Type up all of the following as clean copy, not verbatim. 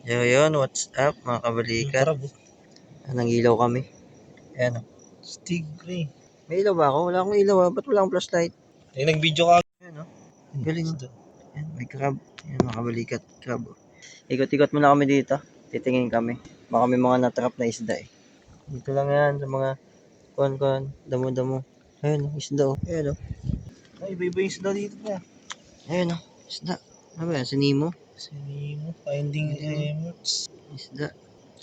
Yun, what's up mga kabalikat? Anong ilaw kami? Ayan o. Stingray. May ilaw ba ako? Wala akong ilaw ha. Ba't wala akong flashlight? Nag-video ka. Ayan o. Galing o. Ayan, may crab. Ayan mga kabalikat. Crab o. Ikot-ikot muna kami dito. Titingin kami. Baka may mga natrap na isda eh. Dito lang yan sa mga kuhan-kuhan. Damo-damo. Ayan o. Isda o. Ayan o. Ay, iba-iba yung isda dito pa. Ayan o. Isda. Ano ba yan? Si Nemo? Sinimo, Finding Remotes. Isda.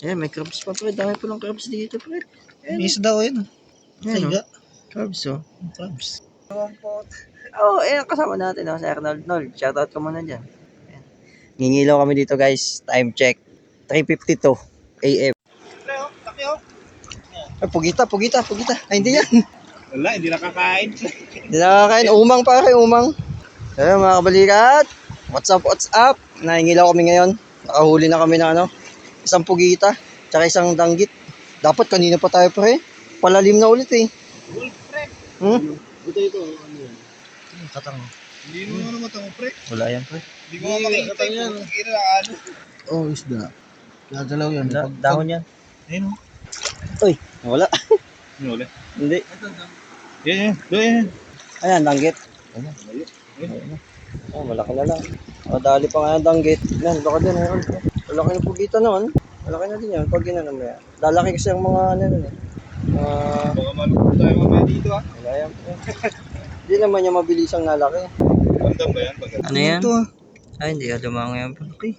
Ayan, may crabs pa pre. Dami po ng crabs dito pre. Ayan May isda ko yun. Ayan o. Kaiga. Crabs o. Crabs. Oh, kasama natin si Arnold. Shoutout ka muna dyan. Ayan. Ngingilaw kami dito guys. Time check. 3:52 AM. Takyo. Ay, pugita. Ay, hindi yan. Wala, hindi nakakain. Hindi nakakain. Umang pare, umang. Ayan mga kabalikat. What's up? Nangingilaw kami ngayon. Nakahuli na kami ng isang pugita. Tsaka isang danggit. Dapat kanina pa tayo pre. Palalim na ulit eh. Wolf, pre. Ito. Ano yan? Katang. Hindi mo naman matang, pre. Wala yan pre. Hindi ko makikita yung ano. Oh, isda. Gagalaw yan. Dahon yan. Ayun o. Uy, wala. Ano ulit? Hindi. Yan. Ayan, danggit. Ayun. Oh, malaki na lang. O, dali pa nga yung danggit. Yan, baka din. Malaki na pugita noon. Malaki na din yan. Pag ginanong mo yan. Lalaki kasi ang mga nun eh. Baka malupot tayo mamaya dito ha. Wala yan. Hindi naman niya mabilisang nalaki. Bandam ba yan? Ano yan? Ito Ay, hindi. Lumango yan. Okay.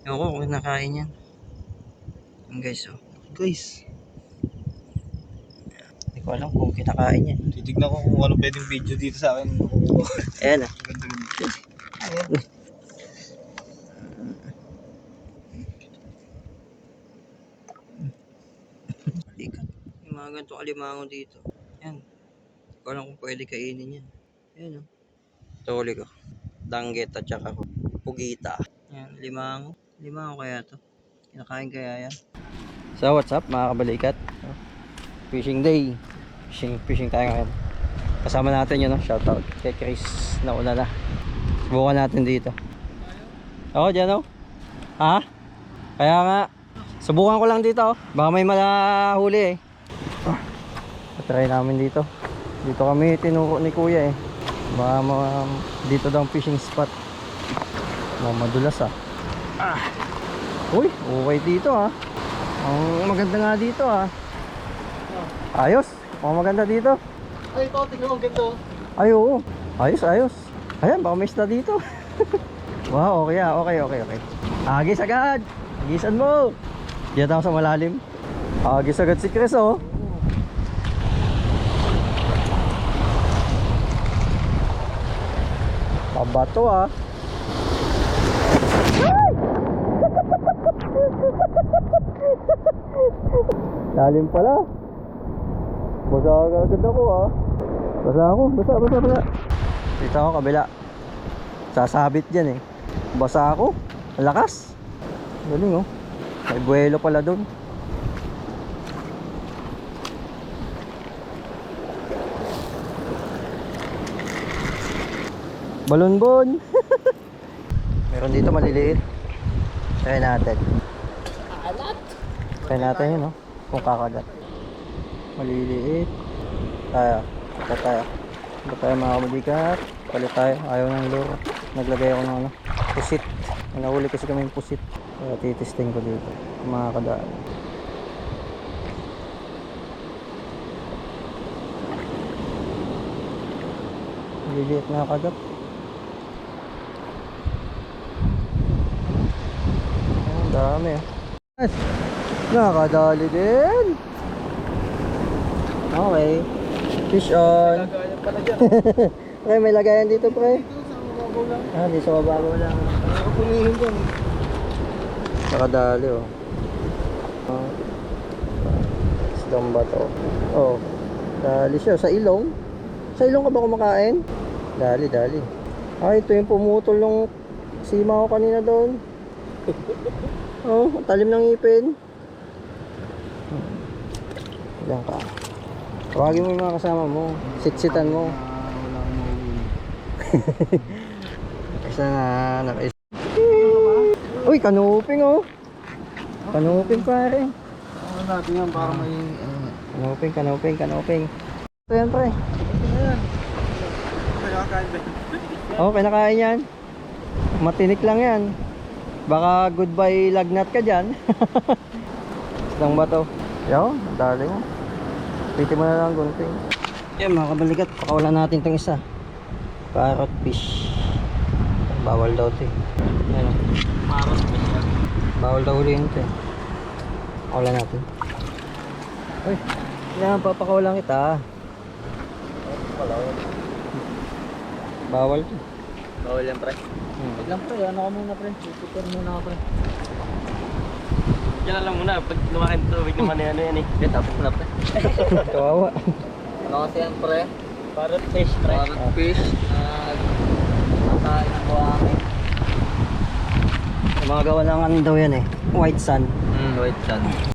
Ewan ko kung kinakain yan. Yan guys, oh. Guys. Hindi ko alam kung kinakain yan. Titignan ko kung ano pwedeng video dito sa akin. Ayan ah. Ganda. Yung mga ganito kalimango dito. Yan. Hindi ko alam kung pwede kainin yan. Ayan oh. Tuli ko. Danggit at saka pugita. Yan. Limango. Limango kaya to. Kinakain kaya yan. So what's up mga kabalikat? Fishing day. Fishing tayo ngayon. Kasama natin yun, no? Shoutout kay Chris na una na. Subukan natin dito. Oo, dyan o. Ha? Kaya nga. Subukan ko lang dito. Baka may malahuli eh. Try namin dito. Dito kami tinuro ni kuya eh. Baka dito daw ang fishing spot. Madulas ah. Uy, okay dito ah. Ang maganda nga dito ah. Ayos. Ang maganda dito. Ay, ito. Tignan mo. Ganda. Ay, oo. Ayos. Ayan, baka may isda dito. Wow, okay ah. Okay. Agis agad. Agisan mo. Diyan ako sa malalim. Agis agad si Chris oh. Pabato ah. Lalim pala. Basa agad ako ah. Basa. Dito ako kabila. Sasabit dyan eh. Basa ako. Ang lakas. Galing oh. May buwelo pala dun. Balon. Meron dito maliliit. Try natin. Try natin yun, no? Kung kakagat. Maliliit. Tayo mga kabalikat. Palit tayo. Ayaw ng lure. Naglagay ako ng pusit. Nahuli kasi kami yung pusit. Kaya titesting ko dito. Mga kadaan. Maliliit na kagat. Dami ah. Nakadali din. Okay. Fish on. Pre, may lagayan dito pre. Di sa mababaw lang. Pulihin ko. Nakadali oh. Isdang ba to? Oh. Dali siya sa ilong. Sa ilong ka ba kumakain? Dali. Ay, ito yung pumutol ng sima ko kanina doon. Oh, talim ng ngipin. Ilan ka? Tawagin mo yung mga kasama mo. Sitsitan mo. Isa na. Uy, kanuping oh. Kanuping pare. Ano natin yan para may ano. Kanuping. Ito yan pre. Oo, kinakain yan. Matinik lang yan. Baka goodbye lagnat ka dyan. Isang bato. Yo, dali mo. Piti mo na lang gunting. Yan mga kabalikat, pakawalan natin itong isa. Parrot fish. Bawal daw ito eh. Yan. Parrot fish yan. Bawal daw ulihin ito eh. Pakawalan natin. Uy, kailangan papakawalan kita. Bawal ito. Bawal yan, pre. Wait lang, pre. Ano ka muna, pre? Tutor muna ka, pre. Yan lang muna, pag lumakin tubig naman yan eh. Okay, tapos na, pre. Kawawa. Ano kasi yan, pre? Parrot fish, pre. Parrot fish na nakain ng buhangin. Mga gawa ng ano daw yan eh. White sand. White sand.